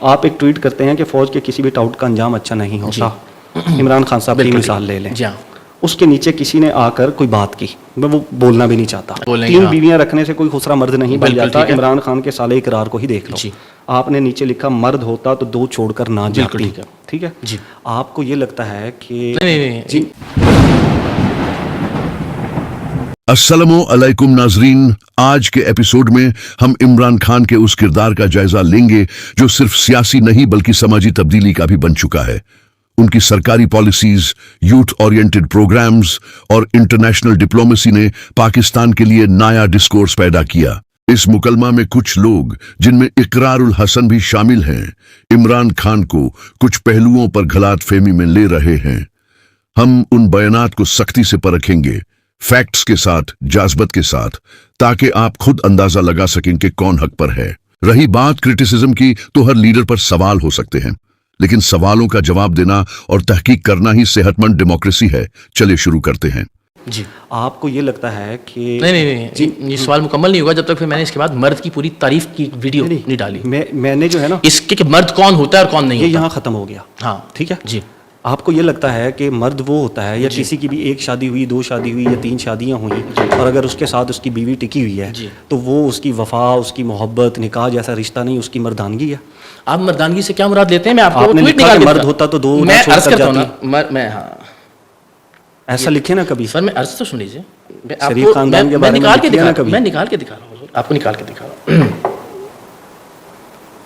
آپ ایک ٹویٹ کرتے ہیں کہ فوج کے کسی بھی ٹاؤٹ کا انجام اچھا نہیں ہوتا. عمران خان صاحب کی مثال لے لیں, اس کے نیچے کسی نے آ کر کوئی بات کی, میں وہ بولنا بھی نہیں چاہتا. 3 بیویاں رکھنے سے کوئی خسرا مرد نہیں بن جاتا. عمران خان کے سالے اقرار کو ہی دیکھ لو. آپ نے نیچے لکھا مرد ہوتا تو 2 چھوڑ کر نہ جاتی. ٹھیک ہے, آپ کو یہ لگتا ہے کہ جی. السلام علیکم ناظرین, آج کے ایپیسوڈ میں ہم عمران خان کے اس کردار کا جائزہ لیں گے جو صرف سیاسی نہیں بلکہ سماجی تبدیلی کا بھی بن چکا ہے. ان کی سرکاری پالیسیز, یوتھ اورینٹڈ پروگرامز اور انٹرنیشنل ڈپلومیسی نے پاکستان کے لیے نیا ڈسکورس پیدا کیا. اس مکالمہ میں کچھ لوگ, جن میں اقرار الحسن بھی شامل ہیں, عمران خان کو کچھ پہلوؤں پر غلط فہمی میں لے رہے ہیں. ہم ان بیانات کو سختی سے پرکھیں گے, فیکٹس کے ساتھ, جذبت کے ساتھ, تاکہ آپ خود اندازہ لگا سکیں کہ کون حق پر ہے. رہی بات کرٹیسزم کی, تو ہر لیڈر پر سوال ہو سکتے ہیں, لیکن سوالوں کا جواب دینا اور تحقیق کرنا ہی صحت مند ڈیموکریسی ہے. چلے شروع کرتے ہیں. جی, آپ کو یہ لگتا ہے کہ نہیں جی, یہ سوال مکمل نہیں ہوگا جب تک پھر میں نے اس کے بعد مرد کی پوری تعریف کی ویڈیو نہیں ڈالی. میں نے جو ہے نا اس کے کہ مرد کون ہوتا ہے اور کون نہیں, یہ یہاں ختم ہو گیا. ہاں ٹھیک ہے جی. آپ کو یہ لگتا ہے کہ مرد وہ ہوتا ہے, یا کسی کی بھی 1 شادی ہوئی, 2 شادی ہوئی, یا 3 شادیاں ہوئیں, اور اگر اس کے ساتھ اس کی بیوی ٹکی ہوئی ہے, تو وہ اس کی وفا, اس کی محبت, نکاح جیسا رشتہ نہیں, اس کی مردانگی ہے. آپ مردانگی سے کیا مراد لیتے ہیں؟ میں آپ کو نے لکھا کہ مرد ہوتا تو 2 میں عرض کرتا ہوں نا, میں ہاں ایسا لکھے نا کبھی. سر میں عرض تو سن لیجیے, شریف خاندان کے بارے میں میں نکال کے دکھا رہا ہوں, آپ کو نکال کے دکھا رہا ہوں.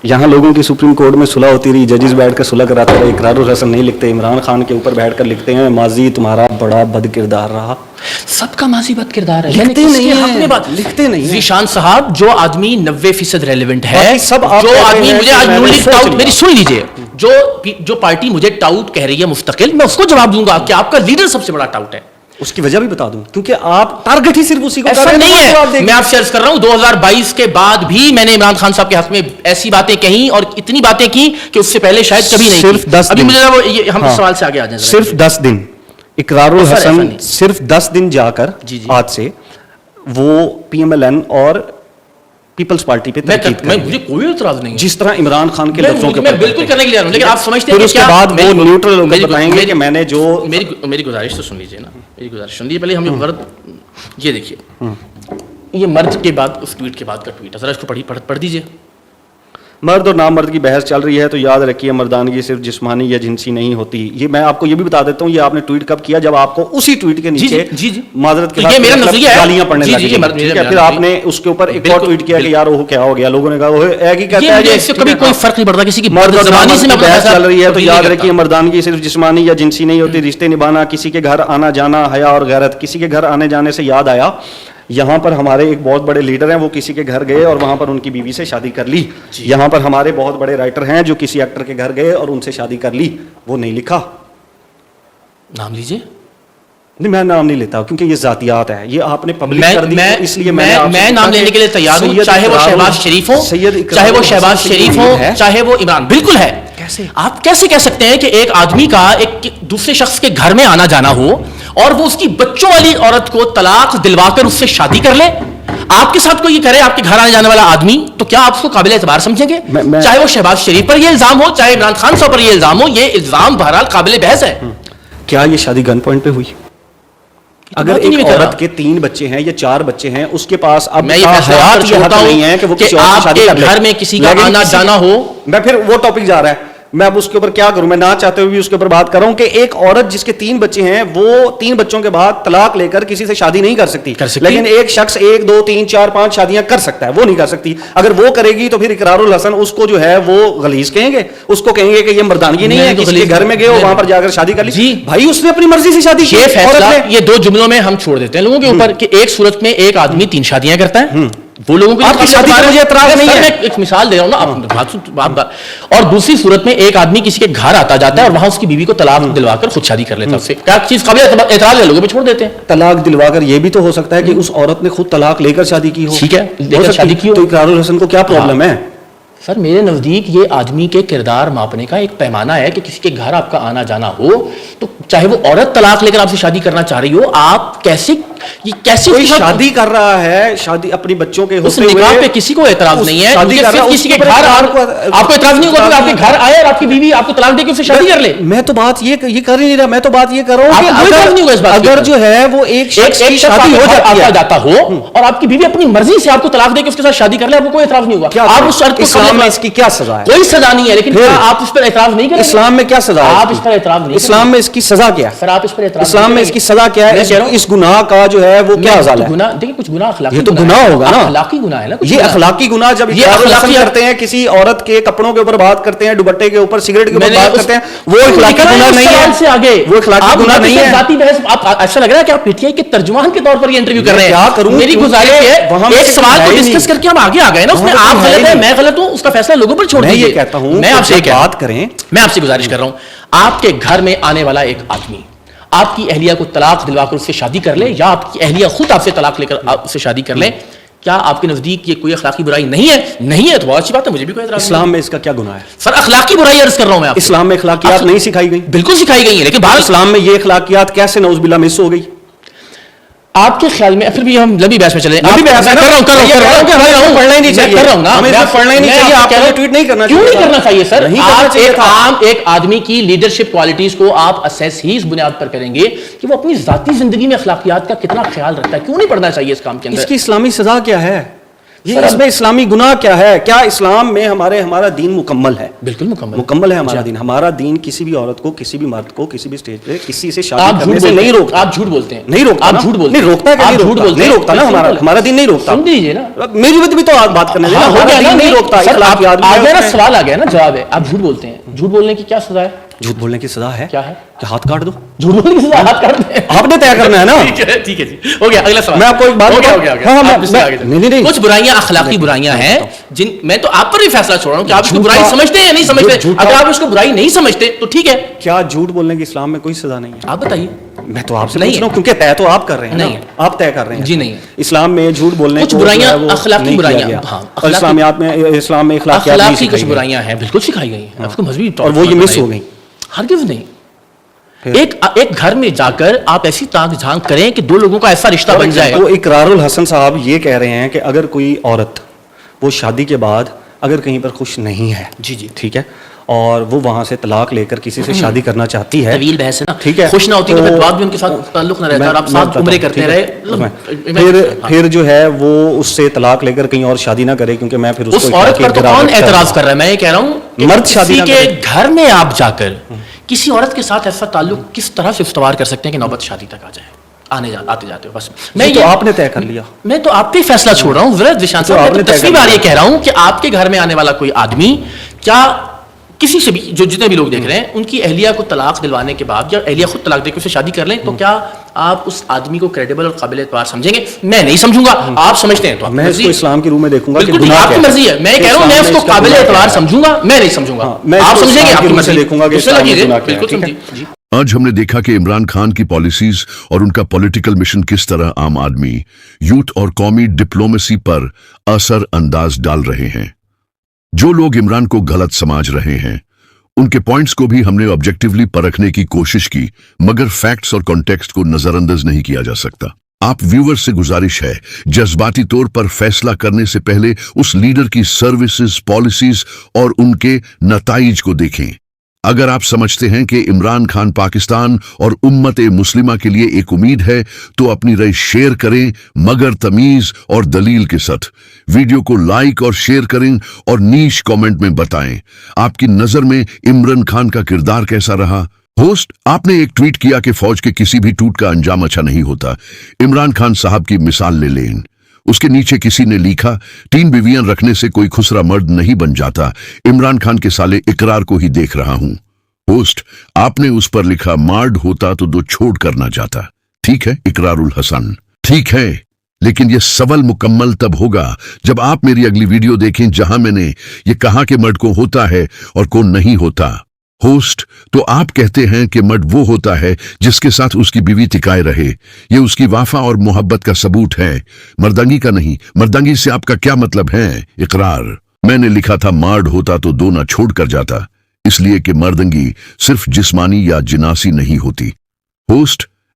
یہاں لوگوں کی سپریم کورٹ میں صلح ہوتی رہی, ججز بیٹھ کر صلح کراتے رہے, اقرار الحسن نہیں لکھتے, عمران خان کے اوپر بیٹھ کر لکھتے ہیں ماضی تمہارا بڑا بد کردار رہا. سب کا ماضی بد کردار ہے, لکھتے نہیں ہیں. ذیشان صاحب, جو آدمی 90% ریلیونٹ ہے, سب جو آدمی مجھے آج نولی ٹاؤٹ, میری سن لیجئے, جو پارٹی مجھے ٹاؤٹ کہہ رہی ہے مستقل, میں اس کو جواب دوں گا کہ آپ کا لیڈر سب سے بڑا ٹاؤٹ ہے. اس کی وجہ بھی بتا دوں, کیونکہ آپ ٹارگٹ ہی صرف اسی کو ایسا نہیں ہے. میں آپ سے عرض کر رہا ہوں 2022 کے بعد بھی میں نے عمران خان صاحب کے حق میں ایسی باتیں کہیں, اور اتنی باتیں کی کہ اس سے پہلے شاید کبھی نہیں. صرف 10 ابھی مجھے ہم سوال سے آگے آ جائیں. صرف 10 دن اقرار الحسن, صرف 10 دن جا کر آج سے وہ PMLN اور پیپلز پارٹی پہ تنقید کریں. مجھے کوئی اعتراض نہیں ہے, جس طرح عمران خان کے لفظوں کے میں بالکل کرنے کے لیے آ رہا ہوں, لیکن آپ سمجھتے ہیں کہ اس کے بعد وہ نیوٹرل ہو کر بتائیں گے کہ میں نے جو میری گزارش تو سن لیجیے نا, میری گزارش سن لیجیے پہلے. ہم غرض یہ دیکھیے, یہ مرد کے بعد اس ٹویٹ کے بعد کا ٹویٹ ہے, ذرا اس کو پڑھ دیجیے. مرد اور نامرد کی بحث چل رہی ہے تو یاد رکھیے مردانگی صرف جسمانی یا جنسی نہیں ہوتی. یہ میں آپ کو یہ بھی بتا دیتا ہوں, یہ آپ نے ٹویٹ کب کیا, جب آپ کو اسی ٹویٹ کے نیچے معذرت کے ساتھ گالیاں پڑھنے لگی, پھر آپ نے اس کے اوپر ایک اور ٹویٹ کیا کہ یار وہ کیا ہو گیا. لوگوں نے کہا وہ ایک ہی کہتا ہے, اس سے کبھی کوئی فرق نہیں پڑتا کسی کی مرد اور نامرد کی بحث چل رہی ہے تو یاد رکھیے مردانگی صرف جسمانی یا جنسی نہیں ہوتی. رشتے نبھانا, کسی کے گھر آنا جانا, حیا اور غیرت. کسی کے گھر آنے جانے سے یاد آیا, یہاں پر ہمارے ایک بہت بڑے لیڈر ہیں, وہ کسی کے گھر گئے اور وہاں پر ان کی بیوی سے شادی کر لی. یہاں پر ہمارے بہت بڑے رائٹر ہیں جو کسی ایکٹر کے گھر گئے اور ان سے شادی کر لی. وہ نہیں لکھا. نام لیجئے. نہیں, میں نام نہیں لیتا کیونکہ یہ ذاتیات ہے, یہ آپ نے پبلک کر دی, اس لیے میں نام لینے کے لیے تیار ہوں, چاہے وہ شہباز شریف ہو, چاہے وہ شہباز شریف ہو, چاہے وہ عمران. بالکل ہے. آپ کیسے کہہ سکتے ہیں کہ ایک آدمی کا ایک دوسرے شخص کے گھر میں آنا جانا ہو اور وہ اس کی بچوں والی عورت کو طلاق دلوا کر اس سے شادی کر لے؟ آپ کے ساتھ کوئی یہ کرے, آپ کے گھر آنے جانے والا آدمی, تو کیا آپ اس کو قابل اعتبار سمجھیں گے؟ چاہے وہ شہباز شریف پر یہ الزام ہو, چاہے عمران خان صاحب پر یہ الزام ہو, یہ الزام بہرحال قابل بحث ہے. کیا یہ شادی گن پوائنٹ پہ ہوئی؟ اگر ایک عورت کے 3 بچے ہیں یا 4 بچے ہیں, اس کے پاس اب حیات یہ حق نہیں ہے کہ وہ کسی اور شادی کر لے. گھر میں کسی کا آنا جانا ہو, میں پھر وہ ٹاپک جا رہا ہے, میں اب اس کے اوپر کیا کروں, میں نہ چاہتے ہوئے بھی اس کے اوپر بات کر رہا ہوں کہ ایک عورت جس کے 3 بچے ہیں وہ 3 بچوں کے بعد طلاق لے کر کسی سے شادی نہیں کر سکتی, لیکن ایک شخص 1 2 3 4 5 شادیاں کر سکتا ہے, وہ نہیں کر سکتی. اگر وہ کرے گی تو پھر اقرار الحسن اس کو جو ہے وہ غلیظ کہیں گے, اس کو کہیں گے کہ یہ مردانگی نہیں ہے, کسی کے گھر میں گئے ہو وہاں پر جا کر شادی کر لی. جی بھائی, اس نے اپنی مرضی سے شادی کی. یہ 2 جملوں میں ہم چھوڑ دیتے ہیں لوگوں کے اوپر کہ ایک صورت میں ایک آدمی 3 شادیاں کرتا ہے, وہ لوگوں کو مجھے اعتراض نہیں ہے. میں ایک مثال دے رہا ہوں نا, اور دوسری صورت میں ایک آدمی کسی کے گھر آتا جاتا ہے اور وہاں اس کی بیوی کو طلاق دلوا کر خود شادی کر لیتا ہے. اس سے کیا چیز قابل اعتراض ہے, لوگوں پہ چھوڑ دیتے ہیں. طلاق دلوا کر یہ بھی تو ہو سکتا ہے کہ اس عورت نے خود طلاق لے کر شادی کی ہو. ٹھیک ہے, لے کر شادی کی ہو, تو اقرار الحسن کو کیا پرابلم ہے؟ سر میرے نزدیک یہ آدمی کے کردار ماپنے کا ایک پیمانہ ہے کہ کسی کے گھر آپ کا آنا جانا ہو تو چاہے وہ عورت طلاق لے کر آپ سے شادی کرنا چاہ رہی ہو, آپ کیسے یہ کیسی کوئی شادی کر رہا ہے, شادی اپنی بچوں کے اس نکاح پہ کسی کو اعتراض نہیں ہے, شادی کر رہا ہے, کسی کے گھر آپ کو اعتراض نہیں ہوگا کہ آپ کے گھر آئے اور آپ کی بیوی آپ کو طلاق دے کے اس سے شادی کر لے. میں تو بات یہ کر ہی نہیں رہا, میں تو بات یہ کر رہا ہوں کہ اگر جو ہے وہ ایک شخص کی شادی ہو جاتا ہو اور آپ کی بیوی اپنی مرضی سے آپ کو طلاق دے کے اس کے ساتھ شادی کر لے, آپ کو کوئی اعتراض نہیں ہوگا. آپ اس شرط کو اسلام میں اس کی کیا سزا ہے؟ کوئی سزا نہیں ہے, لیکن آپ اس پر اعتراض نہیں کریں. اسلام میں کیا سزا ہے؟ آپ اس پر اعتراض نہیں, اسلام میں اس کی سزا کیا ہے؟ سر آپ اس پر اعتراض, اسلام میں اس کی سزا کیا ہے؟ اس گناہ کا جو ہے وہ کیا ازالہ ہے؟ دیکھیں کچھ گناہ اخلاقی, یہ تو گناہ ہوگا نا, اخلاقی گناہ ہے نا. یہ اخلاقی گناہ جب یہ اخلاقی کرتے ہیں, کسی عورت کے کپڑوں کے اوپر بات کرتے ہیں, دوپٹے کے اوپر, سگریٹ کے اوپر بات کرتے ہیں, وہ اخلاقی گناہ نہیں ہے. سے آگے وہ اخلاقی گناہ نہیں ہے. ذاتی بحث آپ ایسا لگ رہا ہے کہ آپ پی ٹی آئی کے ترجمان کے طور پر یہ انٹرویو کر رہے ہیں. کیا کروں, میری گزارش ہے ایک سوال کو ڈسکس کر کے ہم آگے آ گئے نا, اس میں آپ غلط ہیں میں غلط ہوں, اس کا فیصلہ لوگوں پر چھوڑ دیجیے. میں یہ کہتا ہوں میں آپ سے بات کریں, میں آپ سے گزارش کر رہا ہوں, آپ کے گھر میں آنے والا ایک آدمی آپ کی اہلیہ کو طلاق دلوا کر اس سے شادی کر لے, یا آپ کی اہلیہ خود آپ سے طلاق لے کر اس سے شادی کر لیں, کیا آپ کے نزدیک یہ کوئی اخلاقی برائی نہیں ہے؟ نہیں ہے تو بہت اچھی بات ہے, مجھے بھی کوئی اعتراض نہیں. اسلام میں اس کا کیا گناہ ہے؟ سر اخلاقی برائی عرض کر رہا ہوں میں آپ. اسلام میں اخلاقیات نہیں سکھائی گئی؟ بالکل سکھائی گئی ہیں, لیکن بھارت اسلام میں یہ اخلاقیات کیسے نعوذ باللہ مس ہو گئی؟ آپ کے خیال میں پھر بھی ہم لمبی بحث میں چلیں. پڑھنا ہی نہیں چاہیے, پڑھنا ہی نہیں چاہیے, آپ کو ٹویٹ نہیں کرنا چاہیے. کیوں نہیں کرنا چاہیے سر؟ آپ ایک آدمی کی لیڈرشپ کوالٹیز کو آپ اسیس ہی اس بنیاد پر کریں گے کہ وہ اپنی ذاتی زندگی میں اخلاقیات کا کتنا خیال رکھتا ہے. کیوں نہیں پڑھنا چاہیے اس کام کے اندر؟ اس کی اسلامی سزا کیا ہے؟ اس میں اسلامی گناہ کیا ہے؟ کیا اسلام میں ہمارا دین مکمل ہے؟ بالکل مکمل ہے ہمارا دین. ہمارا دین کسی بھی عورت کو, کسی بھی مرد کو, کسی بھی اسٹیج پہ کسی سے شادی کرنے سے نہیں روکتا. آپ جھوٹ بولتے ہیں. نہیں روکتا, آپ جھوٹ بولتے ہیں. نہیں روکتا ہے, نہیں روکتا نا, ہمارا دین نہیں روکتا. سن لیجیے نا, میری بھی تو بات کرنے دینا, ہمارا دین نہیں روکتا. سوال آ گیا نا, جواب ہے. آپ جھوٹ بولتے ہیں, جھوٹ بولنے کی کیا سزا ہے؟ جھوٹ بولنے کی سزا ہے کیا ہے؟ کہ ہاتھ کاٹ دو. جھوٹ بولنے کی سزا ہاتھ کاٹ دیں, آپ نے طے کرنا ہے نا. ٹھیک ہے جی, ہو گیا. اگلا سوال. میں آپ کو ایک بات بتاؤں, کچھ برائیاں اخلاقی برائیاں ہیں جن میں تو آپ پر بھی فیصلہ چھوڑ رہا ہوں کہ آپ اس کو برائی سمجھتے ہیں یا نہیں سمجھتے. اگر آپ اس کو برائی نہیں سمجھتے تو ٹھیک ہے. کیا جھوٹ بولنے کی اسلام میں کوئی سزا نہیں ہے؟ آپ بتائیے. میں تو آپ سے پوچھ رہا ہوں کیونکہ طے تو آپ کر رہے ہیں. نہیں, آپ طے کر رہے ہیں. جی نہیں, اسلام میں جھوٹ بولنے کچھ برائیاں اخلاقی برائیاں, اسلام میں اخلاقی کچھ برائیاں ہیں, بالکل سکھائی گئی ہیں آپ کو مذہبی, اور وہ یہ مس ہو گئی. ہرگز نہیں. ایک گھر میں جا کر آپ ایسی تاک جھانک کریں کہ دو لوگوں کا ایسا رشتہ بن جائے. تو اقرار الحسن صاحب یہ کہہ رہے ہیں کہ اگر کوئی عورت وہ شادی کے بعد اگر کہیں پر خوش نہیں ہے, جی جی ٹھیک ہے, اور وہ وہاں سے طلاق لے کر کسی سے شادی کرنا چاہتی ہے, طویل بحث ہے نا, ٹھیک ہے, خوش نہ ہوتی تو بعد بھی ان کے ساتھ تعلق نہ رہتا اور آپ ساتھ عمرے کرتے رہے, پھر جو ہے وہ اس سے طلاق لے کر کہیں اور شادی نہ کرے, کیونکہ میں پھر اس عورت پر تو کون اعتراض کر رہا ہے؟ میں یہ کہہ رہا ہوں مرد شادی کے گھر میں آپ جا کر کسی عورت کے ساتھ ایسا تعلق کس طرح سے استوار کر سکتے ہیں کہ نوبت شادی تک آ جائے؟ آتے جاتے ہو بس. میں تو آپ نے طے کر لیا, میں تو آپ پہ فیصلہ چھوڑ رہا ہوں. ذرا ذیشان صاحب, میں تصویر بار یہ کہہ رہا ہوں کہ آپ کے گھر میں آنے والا کوئی آدمی کیا کسی سے بھی, جو جتنے بھی لوگ دیکھ رہے ہیں, ان کی اہلیہ کو طلاق دلوانے کے بعد یا اہلیہ خود طلاق دے کے اسے شادی کر لیں, تو کیا آپ اس آدمی کو کریڈیبل اور قابل اعتبار سمجھیں گے؟ میں نہیں سمجھوں گا. آپ سمجھتے ہیں تو میں اس کو اسلام کی روح میں دیکھوں گا. بالکل آپ کی مرضی ہے, میں کہہ رہا ہوں میں اس کو قابل اعتبار سمجھوں گا, میں نہیں سمجھوں گا. آپ سمجھیں گے, آپ کی مرضی دیکھوں گا. بالکل سمجھیے. آج ہم نے دیکھا کہ عمران خان کی پالیسیز اور ان کا پولیٹیکل مشن کس طرح عام آدمی, یوتھ اور قومی ڈپلومیسی پر اثر انداز ڈال رہے ہیں. جو لوگ عمران کو غلط سمجھ رہے ہیں ان کے پوائنٹس کو بھی ہم نے آبجیکٹیولی پرکھنے کی کوشش کی, مگر فیکٹس اور کانٹیکسٹ کو نظر انداز نہیں کیا جا سکتا. آپ ویور سے گزارش ہے جذباتی طور پر فیصلہ کرنے سے پہلے اس لیڈر کی سروسز, پالیسیز اور ان کے نتائج کو دیکھیں. اگر آپ سمجھتے ہیں کہ عمران خان پاکستان اور امت مسلمہ کے لیے ایک امید ہے تو اپنی رائے شیئر کریں, مگر تمیز اور دلیل کے ساتھ. ویڈیو کو لائک اور شیئر کریں اور نیش کامنٹ میں بتائیں آپ کی نظر میں عمران خان کا کردار کیسا رہا. ہوسٹ, آپ نے ایک ٹویٹ کیا کہ فوج کے کسی بھی ٹوٹ کا انجام اچھا نہیں ہوتا. عمران خان صاحب کی مثال لے لیں. اس کے نیچے کسی نے لکھا 3 بیویاں رکھنے سے کوئی خسرا مرد نہیں بن جاتا. عمران خان کے سالے اقرار کو ہی دیکھ رہا ہوں. ہوسٹ, آپ نے اس پر لکھا مرد ہوتا تو 2 چھوڑ کر نہ جاتا. ٹھیک ہے اقرار الحسن, ٹھیک ہے, لیکن یہ سوال مکمل تب ہوگا جب آپ میری اگلی ویڈیو دیکھیں جہاں میں نے یہ کہا کہ مرد کو ہوتا ہے اور کون نہیں ہوتا. ہوسٹ, تو آپ کہتے ہیں کہ مرد وہ ہوتا ہے جس کے ساتھ اس کی بیوی ٹکائے رہے. یہ اس کی وفا اور محبت کا ثبوت ہے, مردنگی کا نہیں. مردنگی سے آپ کا کیا مطلب ہے؟ اقرار, میں نے لکھا تھا مرد ہوتا تو 2 نہ چھوڑ کر جاتا, اس لیے کہ مردنگی صرف جسمانی یا جناسی نہیں ہوتی. ہوسٹ,